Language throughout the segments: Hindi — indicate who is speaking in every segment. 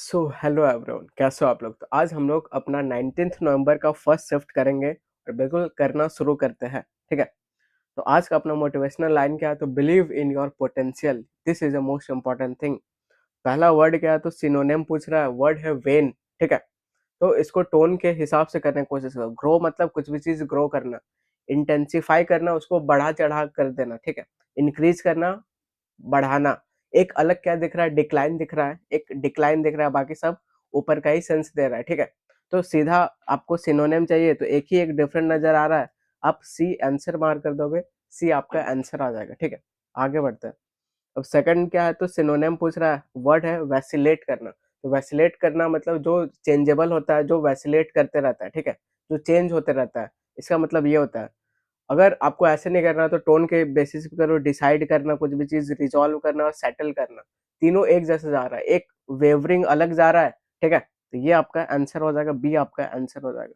Speaker 1: सो हेलो एवरीवन, कैसे हो आप लोग। तो आज हम लोग अपना 19 नवंबर का फर्स्ट शिफ्ट करेंगे और बिल्कुल करना शुरू करते हैं। ठीक है। तो आज का अपना मोटिवेशनल लाइन क्या है? तो believe in your potential, this is the most important thing. पहला वर्ड क्या है? तो सिनोनिम पूछ रहा है, वर्ड है वेन। ठीक है। तो इसको टोन के हिसाब से करने की कोशिश करो। ग्रो मतलब कुछ भी चीज ग्रो करना, इंटेंसिफाई करना, उसको बढ़ा चढ़ा कर देना। ठीक है। इंक्रीज करना, बढ़ाना। एक अलग क्या दिख रहा है? डिक्लाइन दिख रहा है, एक डिक्लाइन दिख रहा है, बाकी सब ऊपर का ही सेंस दे रहा है। ठीक है। तो सीधा आपको सिनोनिम चाहिए तो एक ही एक डिफरेंट नजर आ रहा है, आप सी आंसर मार कर दोगे, सी आपका आंसर आ जाएगा। ठीक है। आगे बढ़ते हैं। अब सेकंड क्या है? तो सिनोनिम पूछ रहा है, वर्ड है वैसिलेट करना। तो वैसिलेट करना मतलब जो चेंजेबल होता है, जो वैसिलेट करते रहता है। ठीक है। जो चेंज होते रहता है, इसका मतलब ये होता है। अगर आपको ऐसे नहीं करना तो टोन के बेसिस पे करो। डिसाइड करना, कुछ भी चीज रिजॉल्व करना और सेटल करना, तीनों एक जैसे जा रहा है, एक वेवरिंग अलग जा रहा है। ठीक है। तो ये आपका आंसर हो जाएगा, बी आपका आंसर हो जाएगा।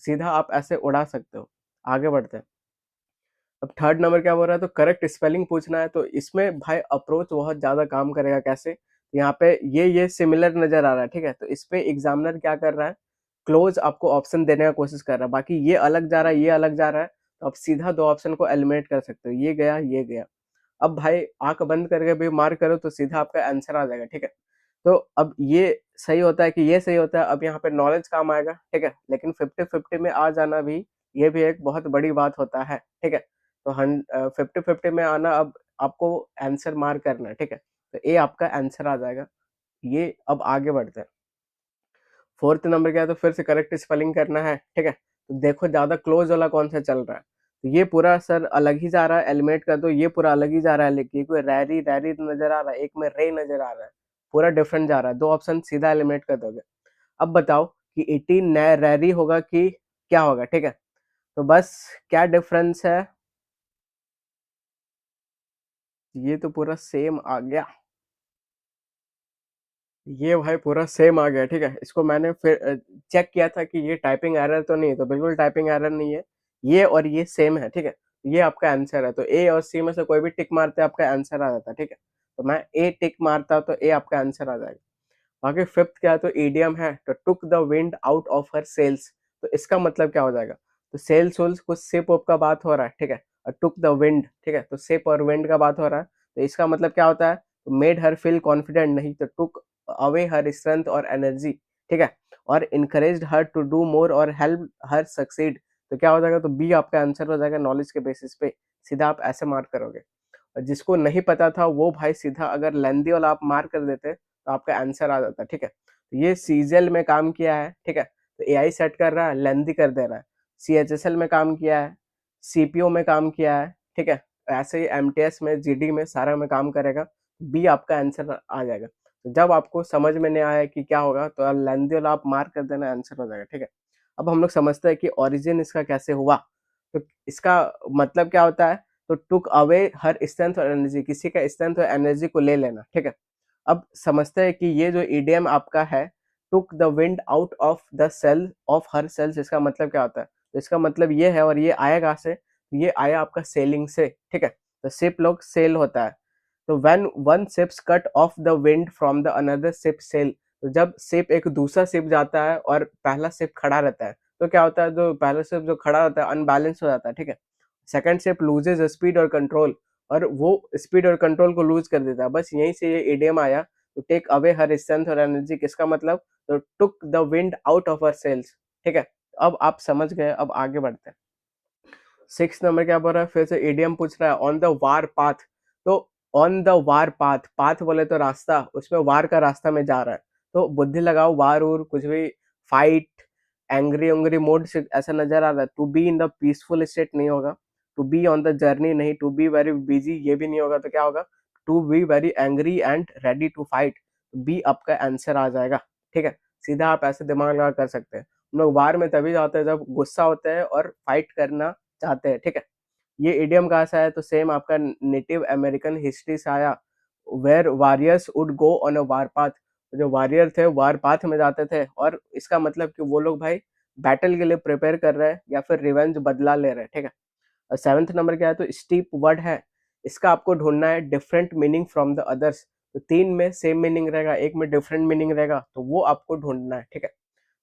Speaker 1: सीधा आप ऐसे उड़ा सकते हो। आगे बढ़ते हैं। अब थर्ड नंबर क्या बोल रहा है? तो करेक्ट स्पेलिंग पूछना है। तो इसमें भाई अप्रोच बहुत ज्यादा काम करेगा। कैसे? यहाँ पे ये सिमिलर नजर आ रहा है। ठीक है। तो इस पे एग्जामिनर क्या कर रहा है? क्लोज आपको ऑप्शन देने का कोशिश कर रहा है। बाकी ये अलग जा रहा है, ये अलग जा रहा है, तो आप सीधा दो ऑप्शन को एलिमिनेट कर सकते हो, ये गया, ये गया। अब भाई आंख बंद करके भी मार्क करो तो सीधा आपका आंसर आ जाएगा। ठीक है। तो अब ये सही होता है कि ये सही होता है? अब यहाँ पे नॉलेज काम आएगा। ठीक है। लेकिन 50-50 में आ जाना भी, ये भी एक बहुत बड़ी बात होता है। ठीक है। तो 50-50 में आना, अब आपको आंसर मार्क करना है। ठीक है। तो ए आपका आंसर आ जाएगा। ये अब आगे बढ़ते हैं। फोर्थ नंबर क्या है? तो फिर से करेक्ट स्पेलिंग करना है। ठीक है। तो देखो ज्यादा क्लोज वाला कौन सा चल रहा है। तो ये पूरा सर अलग ही जा रहा है, एलिमिनेट कर दो। ये पूरा अलग ही जा रहा है, लेकिन कोई रैरी रैरी नजर आ रहा है, एक में रे नजर आ रहा है, पूरा डिफरेंट जा रहा है। दो ऑप्शन सीधा एलिमिनेट कर दोगे। अब बताओ कि 18 रैरी होगा कि क्या होगा। ठीक है। तो बस क्या डिफरेंस है? ये तो पूरा सेम आ गया। ये भाई पूरा सेम आ गया। ठीक है। इसको मैंने फिर चेक किया था कि ये टाइपिंग एरर तो नहीं है, तो बिल्कुल टाइपिंग एरर नहीं है। ये और ये सेम है। ठीक है। ये आपका आंसर है। तो ए और सी में से कोई भी टिक मारते आपका आंसर आ जाता। ठीक है। तो मैं ए टिक मारता तो ए आपका आंसर आ जाएगा। बाकी फिफ्थ क्या है? तो ईडियम है। तो took the wind out of her sails. तो इसका मतलब क्या हो जाएगा? तो सेल्स वेल्स कुछ सिप ऑफ का बात हो रहा है। ठीक है। और टुक द विंड, ठीक है, तो सिप और विंड का बात हो रहा है। तो इसका मतलब क्या होता है? तो मेड हर फील कॉन्फिडेंट, नहीं तो टुक अवे हर स्ट्रेंथ और एनर्जी। ठीक है। और encouraged her to do more और हेल्प हर सक्सीड। तो क्या हो जाएगा? तो बी आपका आंसर हो जाएगा नॉलेज के बेसिस पे। सीधा आप ऐसे मार्क करोगे। और जिसको नहीं पता था वो भाई सीधा अगर लेंदी वाला आप मार्क कर देते तो आपका आंसर आ जाता। ठीक है। तो ये सीजेल में काम किया है। ठीक है। तो एआई सेट कर रहा है, लेंदी कर दे रहा है। सीएचएसएल में काम किया है, सीपीओ में काम किया है। ठीक है। ऐसे ही एमटीएस में, जीडी में, सारा में काम करेगा। बी आपका आंसर आ जाएगा। तो जब आपको समझ में नहीं आया कि क्या होगा तो लेंदी वाला आप मार्क कर देना, आंसर हो जाएगा। ठीक है। अब हम लोग समझते हैं कि ओरिजिन इसका कैसे हुआ। तो इसका मतलब क्या होता है? तो टुक अवे हर स्ट्रेंथ और एनर्जी, किसी का स्ट्रेंथ और एनर्जी को ले लेना। ठीक है। अब समझते हैं कि ये जो ईडीएम आपका है, took the wind out of the sail of her sails, इसका मतलब क्या होता है? तो इसका मतलब ये है, और ये आया कहाँ से? ये आया आपका सेलिंग से। ठीक है। तो शिप लोग सेल होता है। तो when one ships cut off the wind from the another ship sail. तो जब शिप एक दूसरा शिप जाता है और पहला शिप खड़ा रहता है, तो क्या होता है? जो पहला शिप जो खड़ा रहता है अनबैलेंस हो जाता है। ठीक है। सेकंड शिप लूजेज स्पीड और कंट्रोल, और वो स्पीड और कंट्रोल को लूज कर देता है। बस यहीं से ये इडियम आया। तो टेक अवे हर स्ट्रेंथ और एनर्जी, किसका मतलब? तो took the wind out of her sails. ठीक है। अब आप समझ गए। अब आगे बढ़ते हैं। सिक्स नंबर क्या बोल रहा है? फिर से इडियम पूछ रहा है, ऑन द वार पाथ। तो on the war path, path बोले तो रास्ता, उसमें वार का रास्ता में जा रहा है। तो बुद्धि लगाओ, वार उर कुछ भी, फाइट, एंग्री उंग्री मोड से ऐसा नजर आ रहा है। To be in the peaceful state नहीं होगा, to be on the journey नहीं, टू बी वेरी बिजी ये भी नहीं होगा। तो क्या होगा? To be very angry and ready to fight. B आपका आंसर आ जाएगा। ठीक है। सीधा आप ऐसे दिमाग लगा कर सकते हैं। हम लोग वार में तभी जाते हैं जब गुस्सा होता है और फाइट करना चाहते हैं। ठीक है। ये इडियम कहाँ से आया? तो सेम आपका नेटिव अमेरिकन हिस्ट्री से आया। Where warriors would go on a war path. जो वॉरियर थे वार पाथ में जाते थे, और इसका मतलब कि वो लोग भाई बैटल के लिए प्रिपेयर कर रहे हैं या फिर रिवेंज बदला ले रहे हैं। ठीक है। और सेवंथ नंबर क्या है? तो स्टीप वर्ड है। इसका आपको ढूंढना है different meaning from the others. तो 3 में सेम मीनिंग रहेगा, एक में डिफरेंट मीनिंग रहेगा, तो वो आपको ढूंढना है, ठीक है।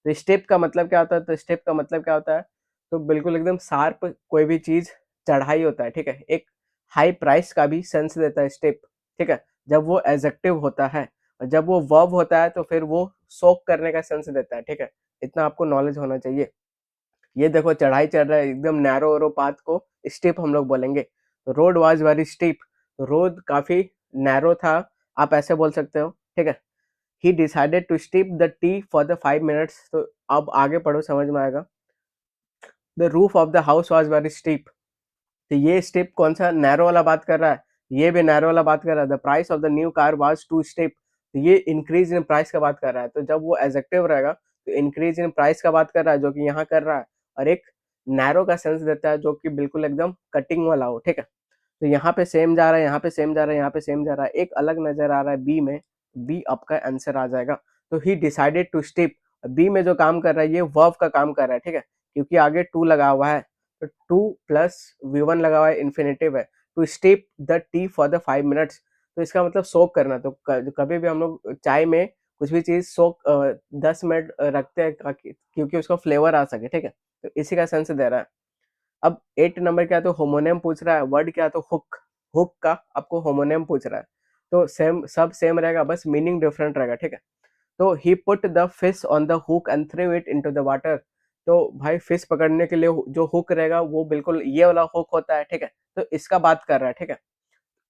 Speaker 1: तो स्टेप का मतलब क्या होता है? तो स्टेप का मतलब क्या होता है? तो बिल्कुल एकदम शार्प कोई भी चीज चढ़ाई होता है, ठीक है। एक हाई प्राइस का भी सेंस देता है स्टेप, ठीक है, जब वो एडजेक्टिव होता है। और जब वो वर्ब होता है तो फिर वो सोक करने का सेंस देता है, ठीक है। इतना आपको नॉलेज होना चाहिए। ये देखो चढ़ाई चढ़ रहा है, एकदम नैरो वैरो पाथ को स्टीप हम लोग बोलेंगे। तो रोड वाज वेरी स्टीप, तो रोड काफी नैरो था, आप ऐसे बोल सकते हो, ठीक है। He decided to steep the tea for the 5 minutes, तो अब आगे पढ़ो समझ में आएगा। The roof of the house was very steep, तो ये स्टेप कौन सा? नैरो वाला बात कर रहा है, ये भी नैरो वाला बात कर रहा है। The price of the new car was too step, तो ये इंक्रीज इन प्राइस का बात कर रहा है। तो जब वो एडजेक्टिव रहेगा तो इंक्रीज इन प्राइस का बात कर रहा है, जो कि यहाँ कर रहा है। और एक नैरो का सेंस देता है, जो कि बिल्कुल एकदम कटिंग वाला हो, ठीक है। तो यहाँ पे सेम जा रहा है, यहाँ पे सेम जा रहा है, यहाँ पे सेम जा रहा है, एक अलग नजर आ रहा है बी में, बी आपका आंसर आ जाएगा। तो he decided to step, B में जो काम कर रहा है ये वर्ब का काम कर रहा है, ठीक है, क्योंकि आगे टू लगा हुआ है। तो टू प्लस V1 लगा हुआ है, इन्फिनेटिव है। To step the tea for the 5 minutes, तो इसका मतलब सोक करना। तो कभी भी हम लोग चाय में कुछ भी चीज सोक 10 मिनट रखते हैं क्योंकि उसका फ्लेवर आ सके, ठीक है। तो इसी का सेंस दे रहा है। अब 8 नंबर क्या है? तो होमोनेम पूछ रहा है, वर्ड क्या है? तो हुक, हुक का आपको होमोनेम पूछ रहा है। तो सेम, सब सेम रहेगा, बस मीनिंग डिफरेंट रहेगा, ठीक है। तो he put the fish on the hook and throw it into the water, तो भाई फिश पकड़ने के लिए जो हुक रहेगा वो बिल्कुल ये वाला हुक होता है, ठीक है। तो इसका बात कर रहा है, ठीक है।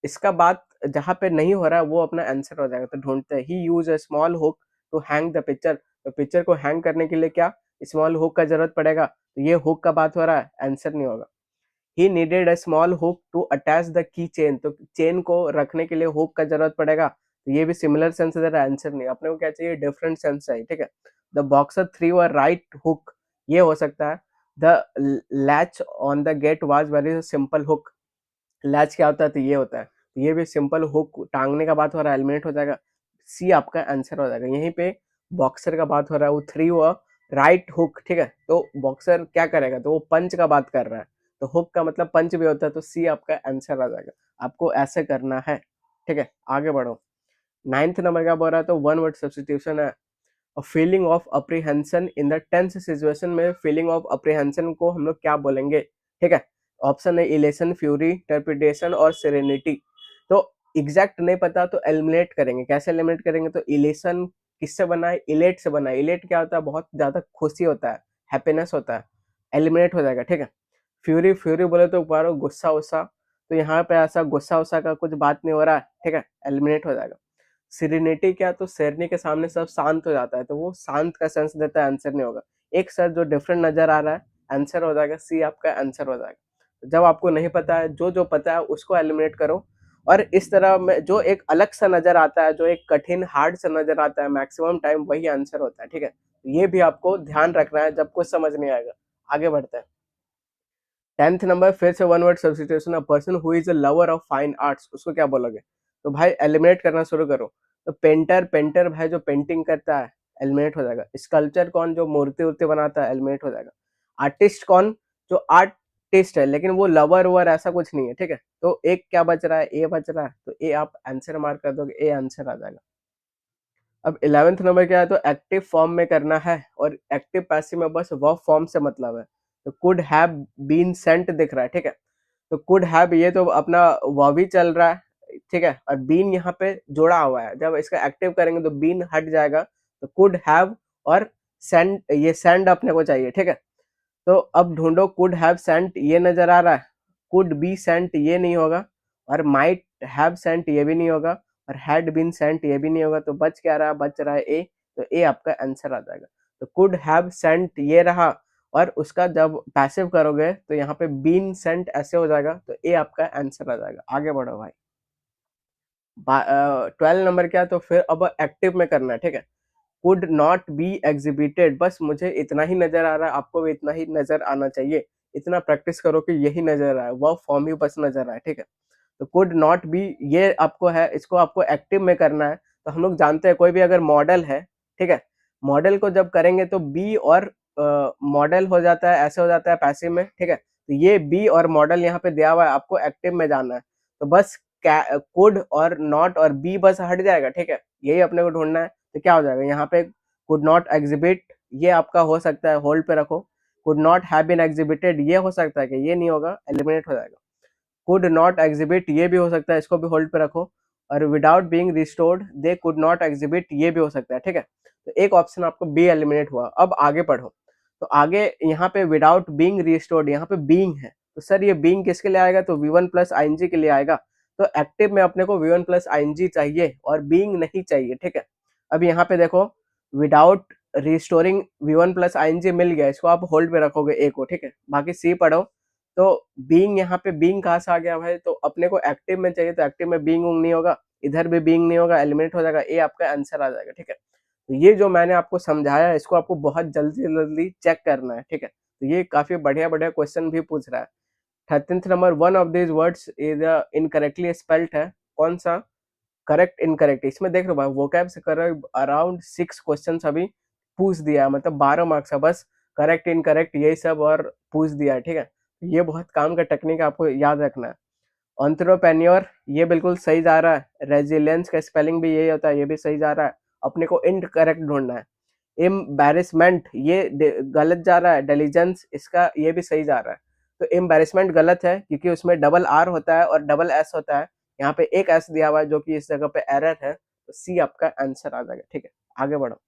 Speaker 1: इसका बात जहाँ पे नहीं हो रहा है वो अपना आंसर हो जाएगा। तो ढूंढते हैं, he use a small hook to hang the picture, तो पिक्चर को हैंग करने के लिए क्या स्मॉल हुक का जरूरत पड़ेगा? तो ये हुक का बात हो रहा है, आंसर नहीं होगा। He needed a small hook to attach the key chain, तो चेन को रखने के लिए हुक का जरूरत पड़ेगा। तो ये भी सिमिलर सेंस है, आंसर नहीं। अपने को क्या चाहिए? डिफरेंट सेंस चाहिए, ठीक है। The boxer threw a right hook, ये हो सकता है। The latch on the gate was very simple hook, latch क्या होता है? तो ये होता है। तो ये भी सिंपल हुक टांगने का बात हो रहा है, एलिमिनेट हो जाएगा। सी आपका आंसर हो जाएगा। यहीं पे बॉक्सर का बात हो रहा है, वो थ्री हुआ राइट हुक, ठीक है। तो बॉक्सर क्या करेगा? तो वो पंच का बात कर रहा है, तो हुक का मतलब पंच भी होता है। तो सी आपका आंसर आ जाएगा। आपको ऐसे करना है, ठीक है। आगे बढ़ो। 9th नंबर क्या बोल रहा है? तो वन वर्ड सब्स्टिट्यूशन है। Feeling of apprehension in the tense situation में फीलिंग ऑफ अप्रीहेंशन को हम लोग क्या बोलेंगे, ठीक है। ऑप्शन है इलेशन, फ्यूरी, टर्पिडेशन और सेरेनिटी। तो एग्जैक्ट नहीं पता तो एलिमिनेट करेंगे। कैसे एलिमिनेट करेंगे? तो इलेशन किससे बना है? इलेट से बना है। इलेट क्या होता है? बहुत ज्यादा खुशी होता है, हैप्पीनेस होता है, एलिमिनेट हो जाएगा, ठीक है। फ्यूरी, फ्यूरी बोले तो बारो गुस्सा उस्सा, तो यहाँ पे ऐसा गुस्सा उस्सा का कुछ बात नहीं हो रहा है, ठीक है, एलिमिनेट हो जाएगा। सिरिनिटी क्या? तो शेरनी के सामने सब शांत हो जाता है, तो वो शांत का सेंस देता है, आंसर नहीं होगा। एक सर जो डिफरेंट नजर आ रहा है, आंसर हो जाएगा सी, आपका आंसर हो जाएगा। जब आपको नहीं पता है, जो जो पता है उसको एलिमिनेट करो। और इस तरह में जो एक अलग सा नजर आता है, जो एक कठिन हार्ड सा नजर आता है, मैक्सिमम टाइम वही आंसर होता है, ठीक है। ये भी आपको ध्यान रखना है जब कुछ समझ नहीं आएगा। आगे बढ़ते हैं। 10th नंबर फिर से one word substitution, a person who is a lover of fine arts, उसको क्या बोलोगे? तो भाई एलिमिनेट करना शुरू करो। तो पेंटर, पेंटर भाई जो पेंटिंग करता है, एलिमिनेट हो जाएगा। स्कल्पचर कौन? जो मूर्ति उर्ति बनाता है, एलिमिनेट हो जाएगा। आर्टिस्ट कौन? जो आर्टिस्ट है लेकिन वो लवर ववर ऐसा कुछ नहीं है, ठीक है। तो एक क्या बच रहा है? ए बच रहा है, तो ए आप आंसर मार्क कर दोगे, ए आंसर आ जाएगा। अब 11th नंबर क्या है? तो एक्टिव फॉर्म में करना है, और एक्टिव पैसिव में बस वर्ब फॉर्म से मतलब है। तो कुड हैव बीन सेंट दिख रहा है, ठीक है। तो कुड हैव ये तो अपना वर्ब ही चल रहा है, ठीक है। और बीन यहाँ पे जोड़ा हुआ है, जब इसका एक्टिव करेंगे तो बीन हट जाएगा। तो कुड हैव और सेंड, ये सेंड अपने को चाहिए, ठीक है। तो अब ढूंढो, कुड हैव सेंट ये नजर आ रहा है, कुड बी सेंट ये नहीं होगा, और माइट हैव सेंट ये भी नहीं होगा, और हैड बीन सेंट ये भी नहीं होगा। तो बच क्या रहा? बच रहा है ए, तो ए आपका आंसर आ जाएगा। तो कुड हैव सेंट ये रहा, और उसका जब पैसिव करोगे तो यहाँ पे बीन सेंट ऐसे हो जाएगा, तो ए आपका आंसर आ जाएगा। आगे बढ़ो भाई। 12 नंबर क्या? तो फिर अब एक्टिव में करना है, ठीक है। कुड नॉट बी एग्जिबिटेड, बस मुझे इतना ही नजर आ रहा है, आपको भी इतना ही नजर आना चाहिए। इतना प्रैक्टिस करो कि यही नजर आए, वह फॉर्म ही बस नजर आए, ठीक है। तो कुड नॉट बी ये आपको है, इसको आपको एक्टिव में करना है। तो हम लोग जानते हैं कोई भी अगर मॉडल है, ठीक है, मॉडल को जब करेंगे तो बी और मॉडल हो जाता है, ऐसे हो जाता है पैसिव में, ठीक है। तो ये बी और मॉडल यहाँ पे दिया हुआ है, आपको एक्टिव में जाना है। तो बस कुड और नॉट और बी बस हट जाएगा, ठीक है, यही अपने को ढूंढना है। तो क्या हो जाएगा यहाँ पे, कुड नॉट एग्जिबिट ये आपका हो सकता है, होल्ड पे रखो। Could not have been exhibited ये हो सकता है कि ये नहीं होगा, एलिमिनेट हो जाएगा। कुड नॉट एग्जिबिट ये भी हो सकता है, इसको भी होल्ड पे रखो। और without being restored they could not exhibit ये भी हो सकता है, ठीक है। तो एक ऑप्शन आपको बी एलिमिनेट हुआ। अब आगे पढ़ो, तो आगे यहाँ पे विदाउट बीइंग रिस्टोर्ड यहाँ पे बीइंग है, तो सर ये बीइंग किसके लिए आएगा, तो V1 प्लस आईएनजी के लिए आएगा। तो एक्टिव में अपने को V1 प्लस आईएनजी चाहिए और बीइंग नहीं चाहिए, ठीक है। अब यहाँ पे देखो without restoring V1 plus ING मिल गया, इसको आप होल्ड पे रखोगे ए को, ठीक है। बाकी सी पढ़ो, तो बीइंग यहाँ पे बीइंग कहाँ से आ गया भाई, तो अपने को एक्टिव में चाहिए, तो एक्टिव में बीइंग नहीं होगा, इधर भी बीइंग नहीं होगा, एलिमिनेट हो जाएगा, ए आपका आंसर आ जाएगा, ठीक है। तो ये जो मैंने आपको समझाया इसको आपको बहुत जल्दी जल्दी चेक करना है, ठीक है। तो ये काफी बढ़िया बढ़िया क्वेश्चन भी पूछ रहा है। 13th number, one of this words is incorrectly spelled है, कौन सा, करेक्ट इनकरेक्ट। इसमें देख लो भाई वोकैब से करेक्ट अराउंड 6 क्वेश्चन अभी पूछ दिया है, मतलब 12 मार्क्स है बस, करेक्ट इनकरेक्ट यही सब और पूछ दिया है, ठीक है। ये बहुत काम का टेक्निक आपको याद रखना है। एंटरप्रेन्योर ये बिल्कुल सही जा रहा है, रेजिलियंस का स्पेलिंग भी यही होता है, ये भी सही जा रहा है। अपने को इनकरेक्ट ढूंढना है। एम्बैरेसमेंट ये गलत जा रहा है, डिलीजेंस इसका ये भी सही जा रहा है। तो एम्बैरेसमेंट गलत है क्योंकि उसमें डबल आर होता है और डबल एस होता है, यहाँ पे एक एस दिया हुआ है जो कि इस जगह पे एरर है, तो सी आपका आंसर आ जाएगा, ठीक है। आगे बढ़ो।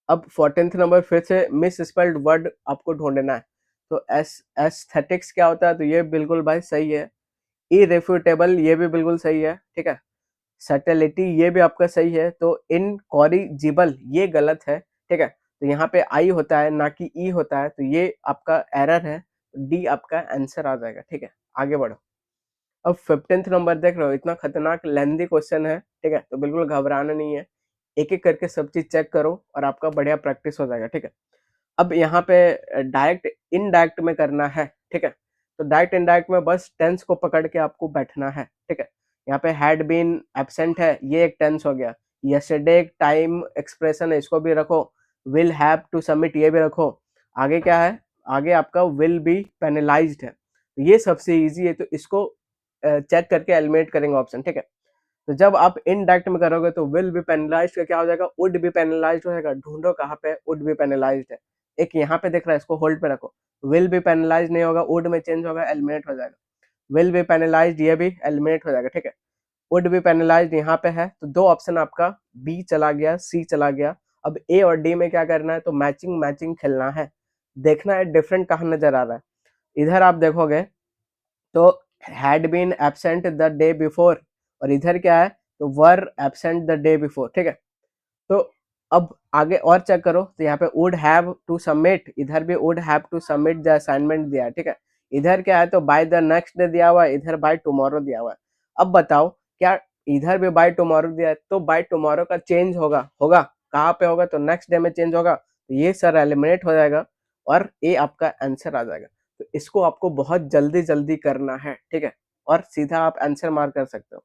Speaker 1: अब 14th नंबर फिर से मिस स्पेल्ड वर्ड आपको ढूंढना है। तो एस्थेटिक्स क्या होता है, तो ये बिल्कुल भाई सही है। इरेफ्यूटेबल ये भी बिल्कुल सही है, ठीक है। सैटेलिटी ये भी आपका सही है। तो इनकॉरिजिबल ये गलत है, ठीक है। तो यहाँ पे आई होता है ना कि ई होता है, तो ये आपका एरर है, डी आपका आंसर आ जाएगा, ठीक है। आगे बढ़ो। अब 15th नंबर देख रहे हो, इतना खतरनाक लेंथी क्वेश्चन है, ठीक है, तो बिल्कुल घबराना नहीं है, एक एक करके सब चीज चेक करो और आपका बढ़िया प्रैक्टिस हो जाएगा, ठीक है। अब यहाँ पे डायरेक्ट इनडायरेक्ट में करना है, ठीक है। तो डायरेक्ट इनडायरेक्ट में बस टेंस को पकड़ के आपको बैठना है, ठीक है। यहाँ पे हैड बीन एब्सेंट है, ये एक टेंस हो गया। यस्टरडे एक टाइम एक्सप्रेशन है, इसको भी रखो। विल हैव टू सबमिट ये भी रखो। आगे क्या है, आगे आपका विल बी पेनलाइज्ड है, तो ये सबसे इजी है, तो इसको चेक करके एलिमिनेट करेंगे ऑप्शन, ठीक है। तो जब आप इनडायरेक्ट में करोगे तो विल बी पेनलाइज्ड का क्या हो जाएगा, वुड बी पेनलाइज्ड हो जाएगा। ढूंढो कहाँ पे वुड बी पेनलाइज्ड है, एक यहाँ पे दिख रहा है, इसको होल्ड पे रखो। विल बी पेनलाइज्ड नहीं होगा, वुड में चेंज होगा, एलिमिनेट हो जाएगा। विल बी पेनलाइज्ड ये भी एलिमिनेट हो जाएगा, ठीक है। वुड बी पेनलाइज्ड यहाँ पे है, तो दो ऑप्शन आपका बी चला गया, सी चला गया। अब ए और डी में क्या करना है, तो मैचिंग मैचिंग खेलना है, देखना है डिफरेंट कहाँ नजर आ रहा है। इधर आप देखोगे तो had been absent the day before, और इधर क्या है, तो were absent the day before, ठीक है। तो अब आगे और चेक करो, तो यहाँ पे वुड हैव टू सबमिट, इधर भी would have to submit the assignment दिया है, ठीक है। इधर क्या है, तो बाय द नेक्स्ट डे दिया हुआ है, इधर बाय टुमारो दिया हुआ है। अब बताओ क्या इधर भी बाय टुमारो दिया है, तो बाय टुमारो का चेंज होगा, होगा कहाँ पे होगा, तो नेक्स्ट डे में चेंज होगा, तो ये सर एलिमिनेट हो जाएगा और ए आपका आंसर आ जाएगा। तो इसको आपको बहुत जल्दी जल्दी करना है, ठीक है, और सीधा आप आंसर मार्क कर सकते हो।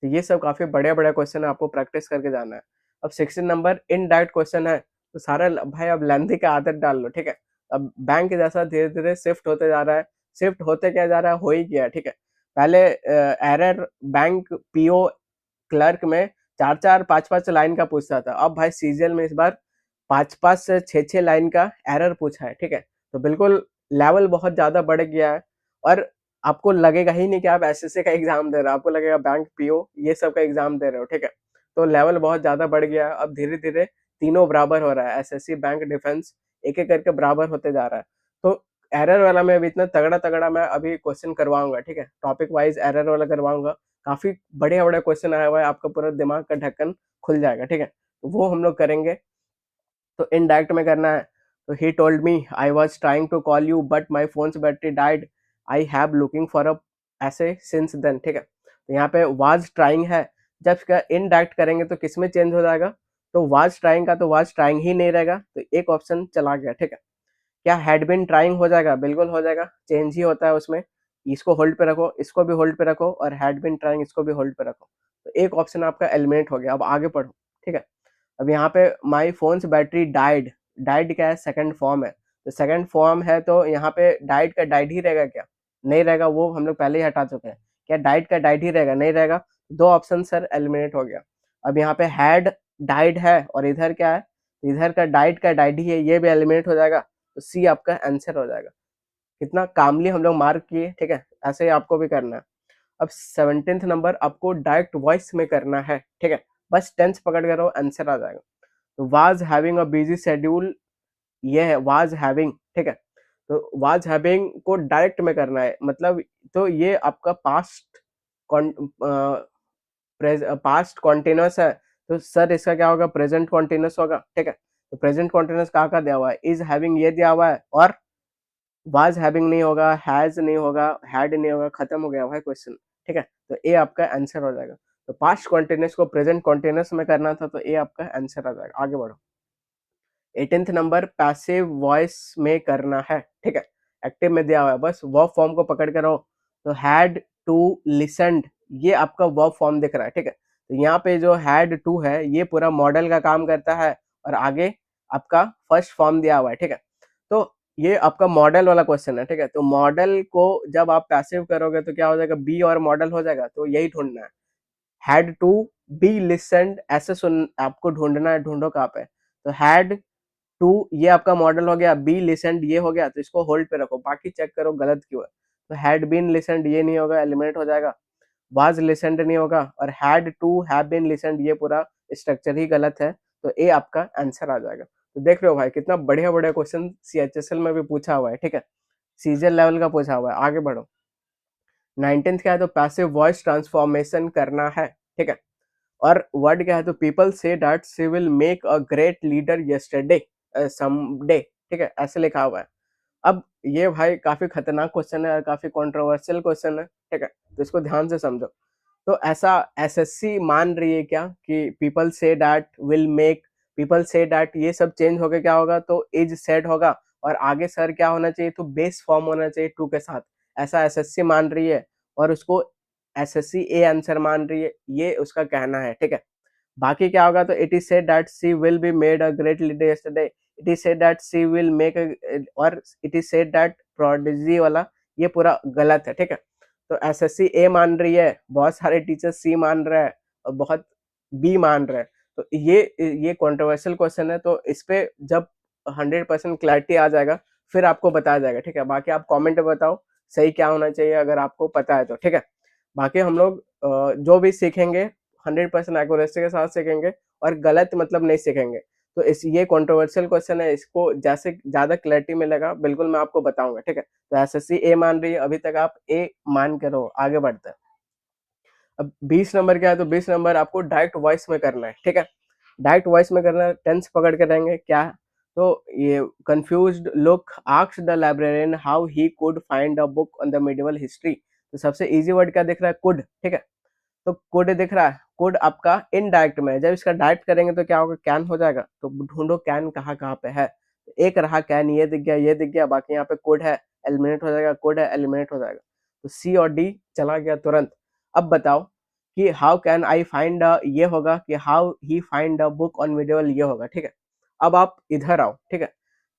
Speaker 1: तो ये सब काफी बड़े बड़े क्वेश्चन है, आपको प्रैक्टिस करके जाना है। अब 16 नंबर इनडायरेक्ट क्वेश्चन है, तो सारा भाई अब लेंथी का आदत डाल लो, ठीक है। अब बैंक जैसा धीरे धीरे शिफ्ट होते जा रहा है, शिफ्ट होते क्या जा रहा है, हो ही गया, ठीक है। पहले एरर बैंक पीओ क्लर्क में 4-4 5-5 लाइन का पूछता था, अब भाई सीजीएल में इस बार 5-5 से 6-6 लाइन का एरर पूछा है, ठीक है। तो बिल्कुल लेवल बहुत ज्यादा बढ़ गया है, और आपको लगेगा ही नहीं कि आप एसएससी का एग्जाम दे रहे हो, आपको लगेगा बैंक पीओ ये सब का एग्जाम दे रहे हो, ठीक है। तो लेवल बहुत ज्यादा बढ़ गया है, अब धीरे धीरे तीनों बराबर हो रहा है, एसएससी बैंक डिफेंस एक एक करके बराबर होते जा रहा है। तो एरर वाला मैं अभी इतना तगड़ा तगड़ा मैं अभी क्वेश्चन करवाऊंगा, ठीक है, टॉपिक वाइज एरर वाला करवाऊंगा, काफी बढ़िया बढ़िया क्वेश्चन आया हुआ है, आपका पूरा दिमाग का ढक्कन खुल जाएगा, ठीक है। तो वो हम लोग करेंगे। तो इनडायरेक्ट में करना है, तो he told me I was trying to call you but my phone's battery died, I have looking for a essay since then, ठीक है। तो यहाँ पे वाज ट्राइंग है, जब इसका इनडायरेक्ट करेंगे तो किस में चेंज हो जाएगा, तो वाज ट्राइंग का तो वाज ट्राइंग ही नहीं रहेगा, तो एक ऑप्शन चला गया, ठीक है। क्या हैड बीन ट्राइंग हो जाएगा, बिल्कुल हो जाएगा, चेंज ही होता है उसमें। इसको होल्ड पे रखो, इसको भी होल्ड पे रखो, और हैड बीन ट्राइंग इसको भी होल्ड पे रखो, तो एक ऑप्शन आपका एलिमिनेट हो गया। अब आगे पढ़ो, ठीक है। अब यहाँ पे माई फोन्स बैटरी डाइड, डाइड क्या है, सेकंड फॉर्म है, तो सेकंड फॉर्म है, तो यहाँ पे डाइड का डाइड ही रहेगा क्या, नहीं रहेगा, वो हम लोग पहले ही हटा चुके हैं। क्या डाइड का डाइड ही रहेगा? नहीं रहेगा। दो ऑप्शन सर एलिमिनेट हो गया। अब यहाँ पे हैड डाइड है और इधर क्या है, इधर का डाइड ही है, ये भी एलिमिनेट हो जाएगा। तो सी आपका आंसर हो जाएगा। कितना कामली हम लोग मार्क किए, ठीक है, ऐसे ही आपको भी करना है। अब 17th नंबर आपको डायरेक्ट वॉइस में करना है, ठीक है, बस टेंस पकड़ कर रहो, आंसर आ जाएगा। तो was having a busy schedule, ये है वाज हैविंग, ठीक है। तो वाज हैविंग को डायरेक्ट में करना है, मतलब तो ये आपका पास्ट पास्ट कॉन्टिन्यूस है, तो सर इसका क्या होगा, प्रेजेंट कॉन्टिन्यूस होगा, ठीक है। तो प्रेजेंट कॉन्टिन्यूस कहाँ दिया हुआ है, इज हैविंग ये दिया हुआ है, और वाज हैविंग नहीं होगा, हैज नहीं होगा, हैड नहीं होगा, खत्म हो गया भाई क्वेश्चन, ठीक है। तो ए आपका आंसर हो जाएगा। तो पास्ट कॉन्टिन्यूस को प्रेजेंट कॉन्टिन्यूस में करना था, तो ए आपका आंसर आ जाएगा। आगे बढ़ो। 18th नंबर पैसिव वॉइस में करना है, ठीक है, एक्टिव में दिया हुआ है, बस वर्ब फॉर्म को पकड़ के रहो। तो हैड टू लिसनड, ये आपका वर्ब फॉर्म दिख रहा है, ठीक है। तो यहाँ पे जो हैड टू है ये पूरा मॉडल का काम करता है, और आगे आपका फर्स्ट फॉर्म दिया हुआ है, ठीक है। तो ये आपका मॉडल वाला क्वेश्चन है, ठीक है। तो मॉडल को जब आप पैसिव करोगे तो क्या हो जाएगा, बी और मॉडल हो जाएगा, तो यही ढूंढना है। हैड टू बी लिसनड, ऐसे सुन आपको ढूंढना है, ढूंढो कहाँ पे। तो हैड टू ये आपका मॉडल हो गया, बी लिसनड ये हो गया, तो इसको होल्ड पे रखो, बाकी चेक करो गलत क्यों है। तो हैड बीन लिसनड ये नहीं होगा, एलिमिनेट हो जाएगा। वाज लिसनड नहीं होगा, और had to have been listened ये पूरा स्ट्रक्चर ही गलत है, तो ए आपका आंसर आ जाएगा। तो देख रहे हो भाई कितना बढ़िया बढ़िया क्वेश्चन सीएचएसएल में भी पूछा हुआ है, ठीक है, सीजन लेवल का पूछा हुआ है। आगे बढ़ो। 19th क्या है, तो पैसिव वॉइस ट्रांसफॉर्मेशन करना है, ठीक है। और वर्ड क्या है, तो people say that she will make a great leader yesterday someday, ठीक है, ऐसे लिखा हुआ है। अब ये भाई काफी खतरनाक क्वेश्चन है और काफी कंट्रोवर्शियल क्वेश्चन है, ठीक है, तो इसको ध्यान से समझो। तो ऐसा एसएससी मान रही है क्या कि people say that will make, people say that ये सब चेंज होके क्या होगा, तो इज सेड होगा, और आगे सर क्या होना चाहिए, तो बेस फॉर्म होना चाहिए टू के साथ, ऐसा एसएससी मान रही है, और उसको एसएससी ए आंसर मान रही है, ये उसका कहना है, ठीक है। बाकी क्या होगा, तो it is said that she will be made a great leader yesterday, it is said that she will make, और it is said that prodigy वाला ये पूरा गलत है, ठीक है। तो एसएससी ए मान रही है, बहुत सारे टीचर सी मान रहे हैं, और बहुत बी मान रहे हैं। तो ये कंट्रोवर्शियल क्वेश्चन है, तो इस पे जब 100% क्लैरिटी आ जाएगा फिर आपको बताया जाएगा, ठीक है। बाकी आप कमेंट में बताओ सही क्या होना चाहिए, अगर आपको पता है तो, ठीक है। बाकी हम लोग जो भी सीखेंगे 100% एक्यूरेसी के साथ सीखेंगे, और गलत मतलब नहीं सीखेंगे। तो इस ये कंट्रोवर्शियल क्वेश्चन है, इसको जैसे ज्यादा क्लैरिटी मिलेगा बिल्कुल मैं आपको बताऊंगा, ठीक है। तो एसएससी ए मान रही है, अभी तक आप ए मान के रहो, आगे बढ़ते हैं। अब 20 नंबर क्या है, तो 20 नंबर आपको डायरेक्ट वॉइस में करना है, ठीक है। डायरेक्ट वॉइस में करना है, टेंस पकड़ के रहेंगे क्या। तो ये confused look asked the librarian how he could find a book on the medieval history. तो सबसे इजी वर्ड क्या दिख रहा है, कुड, ठीक है। तो कुड दिख रहा है, कुड आपका इनडायरेक्ट में है, जब इसका डायरेक्ट करेंगे तो क्या होगा, कैन हो जाएगा। तो ढूंढो कैन कहाँ कहाँ पे है, एक रहा कैन, ये दिख गया, ये दिख गया, बाकी यहाँ पे कुड है, एलिमिनेट हो जाएगा, कुड है, एलिमिनेट हो जाएगा। तो सी और डी चला गया तुरंत। अब बताओ कि हाउ कैन आई फाइंड, ये होगा कि how he find a book on medieval, ये होगा, ठीक है। अब आप इधर आओ, ठीक है।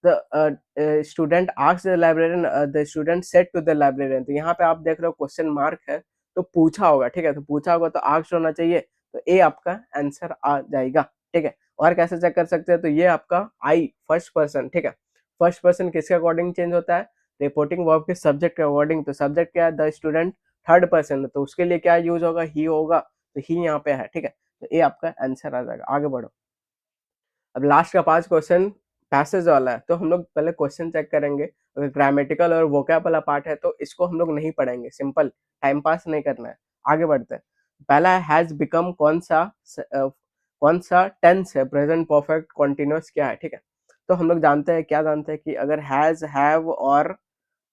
Speaker 1: The student asked the librarian, the student said to the librarian, तो यहाँ पे आप देख रहे हो क्वेश्चन मार्क है, तो पूछा होगा, ठीक है। तो पूछा होगा तो आस्क्ड होना चाहिए, तो ए आपका आंसर आ जाएगा, ठीक है। और कैसे चेक कर सकते हैं, तो ये आपका आई फर्स्ट पर्सन, ठीक है। फर्स्ट पर्सन किसके अकॉर्डिंग चेंज होता है, रिपोर्टिंग वर्ब के सब्जेक्ट के अकॉर्डिंग। तो सब्जेक्ट क्या है, द स्टूडेंट, थर्ड पर्सन, तो उसके लिए क्या यूज होगा, ही होगा, तो ही यहाँ पे है, ठीक है। तो ए आपका आंसर आ जाएगा। आगे बढ़ो। अब लास्ट का 5 क्वेश्चन पैसेज वाला है, तो हम लोग पहले क्वेश्चन चेक करेंगे। अगर ग्रामेटिकल और वोकैब वाला पार्ट है तो इसको हम लोग नहीं पढ़ेंगे, सिंपल टाइम पास नहीं करना है। आगे बढ़ते हैं। पहला है हैज बिकम, कौन सा टेंस है, प्रेजेंट परफेक्ट कॉन्टिन्यूस क्या है, ठीक है। तो हम लोग जानते हैं, क्या जानते हैं कि अगर हैज, हैव और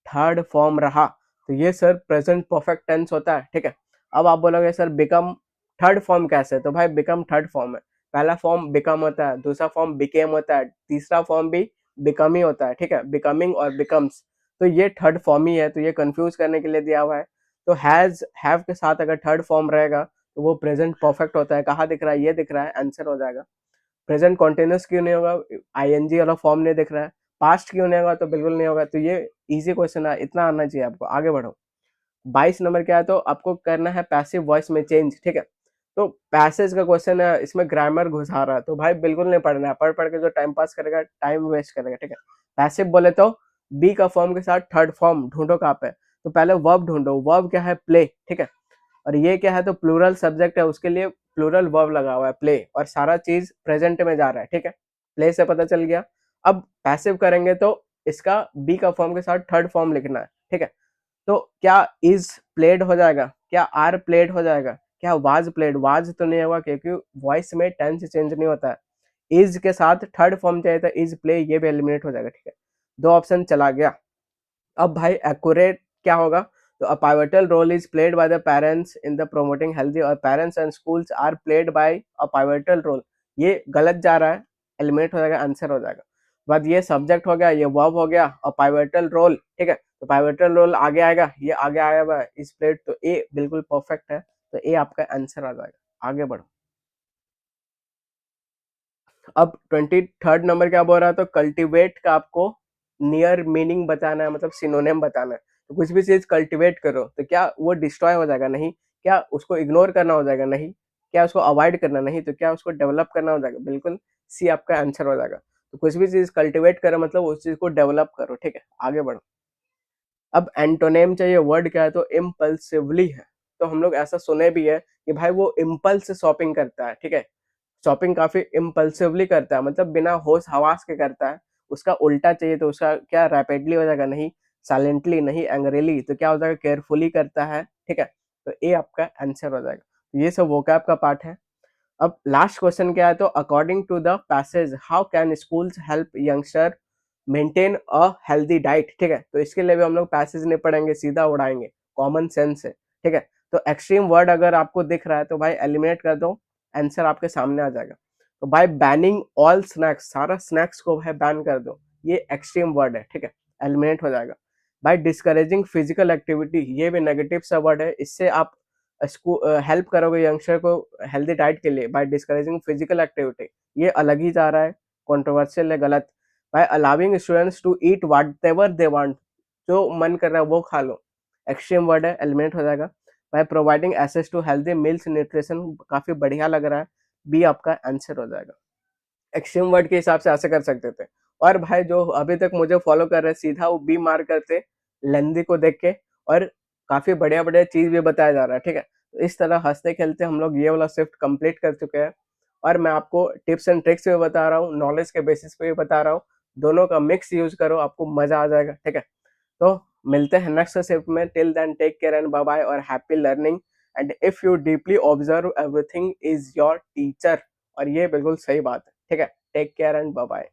Speaker 1: थर्ड फॉर्म रहा तो ये सर प्रेजेंट परफेक्ट टेंस होता है, ठीक है। अब आप बोलोगे सर बिकम थर्ड फॉर्म कैसे, तो भाई बिकम थर्ड फॉर्म है। पहला फॉर्म बिकम होता है, दूसरा फॉर्म बिकेम होता है, तीसरा फॉर्म भी बिकम ही होता है, ठीक है, बिकमिंग और बिकम्स। तो ये थर्ड फॉर्म ही है, तो ये कंफ्यूज करने के लिए दिया हुआ है। तो हैज, हैव के साथ अगर थर्ड फॉर्म रहेगा तो वो प्रेजेंट परफेक्ट होता है। कहाँ दिख रहा है, ये दिख रहा है, आंसर हो जाएगा। प्रेजेंट कॉन्टिन्यूस क्यों नहीं होगा, आईएनजी वाला फॉर्म नहीं दिख रहा है। पास्ट क्यों नहीं होगा, तो बिल्कुल नहीं होगा। तो ये इजी क्वेश्चन है, इतना आना चाहिए आपको। आगे बढ़ो। 22 नंबर क्या है, तो आपको करना है पैसिव वॉइस में चेंज, ठीक है। तो पैसेज का क्वेश्चन है, इसमें ग्रामर घुसा रहा है, तो भाई बिल्कुल नहीं पढ़ना है, पढ़ के जो टाइम पास करेगा टाइम वेस्ट करेगा, ठीक है। पैसिव बोले तो बी का फॉर्म के साथ थर्ड फॉर्म ढूंढो कहाँ पे, तो पहले वर्ब ढूंढो, वर्ब क्या है, प्ले, ठीक है। और ये क्या है, तो प्लूरल सब्जेक्ट है, उसके लिए प्लूरल वर्ब लगा हुआ है प्ले, और सारा चीज प्रेजेंट में जा रहा है, ठीक है। प्ले से पता चल गया। अब पैसिव करेंगे तो इसका बी का फॉर्म के साथ थर्ड फॉर्म लिखना है, ठीक है। तो क्या इज प्लेड हो जाएगा, क्या आर प्लेड हो जाएगा, क्या वाज प्लेड, वाज तो नहीं होगा क्योंकि वॉइस में टेंस चेंज नहीं होता है। इज के साथ थर्ड फॉर्म चाहिए था, इज प्ले, ये भी एलिमिनेट हो जाएगा, ठीक है। दो ऑप्शन चला गया। अब भाई एक्यूरेट क्या होगा, तो a pivotal role is played by the parents in the promoting healthy, और parents and schools are played by a pivotal role, ये गलत जा रहा है, एलिमिनेट हो जाएगा, आंसर हो जाएगा। बाद ये सब्जेक्ट हो गया, ये वर्ब हो गया, और pivotal रोल, ठीक है। तो pivotal रोल आगे आएगा, ये आगे आया हुआ इज प्लेड, तो ए बिल्कुल परफेक्ट है, तो ए आपका आंसर आ जाएगा। आगे बढ़ो। अब 23rd नंबर क्या बोल रहा है, तो कल्टीवेट का आपको नियर मीनिंग बताना है, मतलब सिनोनिम बताना है। तो कुछ भी चीज कल्टीवेट करो तो क्या वो डिस्ट्रॉय हो जाएगा, नहीं। क्या उसको इग्नोर करना हो जाएगा, नहीं। क्या उसको अवॉइड करना, नहीं। तो क्या उसको डेवलप करना हो जाएगा, बिल्कुल सी आपका आंसर हो जाएगा। तो कुछ भी चीज कल्टीवेट करो मतलब उस चीज को डेवलप करो, ठीक है। आगे बढ़ो। अब एंटोनेम चाहिए, वर्ड क्या है, तो इम्पल्सिवली है। तो हम लोग ऐसा सुने भी है कि भाई वो इम्पल्स से शॉपिंग करता है, ठीक है। शॉपिंग काफी इम्पल्सिवली करता है, मतलब बिना होश हवास के करता है। उसका उल्टा चाहिए तो उसका क्या रैपिडली हो जाएगा, नहीं। साइलेंटली, नहीं। एंग्रीली, तो क्या हो जाएगा, केयरफुली करता है, ठीक है। तो ए आपका आंसर हो जाएगा। ये सब वोकैब का पार्ट है। अब लास्ट क्वेश्चन क्या है, तो according to the passage how can schools help youngster maintain a healthy diet, ठीक है। तो इसके लिए भी हम लोग पैसेज नहीं पढ़ेंगे, सीधा उड़ाएंगे, कॉमन सेंस है, ठीक है। तो एक्सट्रीम वर्ड अगर आपको दिख रहा है तो भाई एलिमिनेट कर दो, आंसर आपके सामने आ जाएगा। तो भाई बैनिंग ऑल स्नैक्स, सारा स्नैक्स को भाई बैन कर दो, ये एक्सट्रीम वर्ड है, ठीक है, एलिमिनेट हो जाएगा। भाई डिस्करेजिंग फिजिकल एक्टिविटी, ये भी नेगेटिव सा वर्ड है, इससे आप हेल्प करोगे यंगस्टर को हेल्दी डाइट के लिए बाय डिस्करेजिंग फिजिकल एक्टिविटी, ये अलग ही जा रहा है, कंट्रोवर्शियल है, गलत। By allowing students to eat whatever they want, जो मन कर रहा है वो खा लो, एक्सट्रीम वर्ड है, एलिमिनेट हो जाएगा। By providing access to healthy meals nutrition, काफी बढ़िया लग रहा है, बी आपका आंसर हो जाएगा। एक्सट्रीम वर्ड के हिसाब से ऐसे कर सकते थे। और भाई जो अभी तक मुझे फॉलो कर रहे हैं सीधा वो बी मार करते लेंदी को देख के, और काफी बढ़िया बढ़िया चीज भी बताया जा रहा है, ठीक है। तो इस तरह हंसते खेलते हम लोग ये वाला शिफ्ट कंप्लीट कर चुके हैं, और मैं आपको टिप्स एंड ट्रिक्स भी बता रहा हूँ, नॉलेज के बेसिस पे भी बता रहा हूँ। दोनों का मिक्स यूज करो, आपको मजा आ जाएगा, ठीक है। तो मिलते हैं नेक्स्ट शिफ्ट में, till then take care and bye bye और happy learning. And if you deeply observe everything is your teacher, और ये बिल्कुल सही बात है, ठीक है। Take care and bye bye.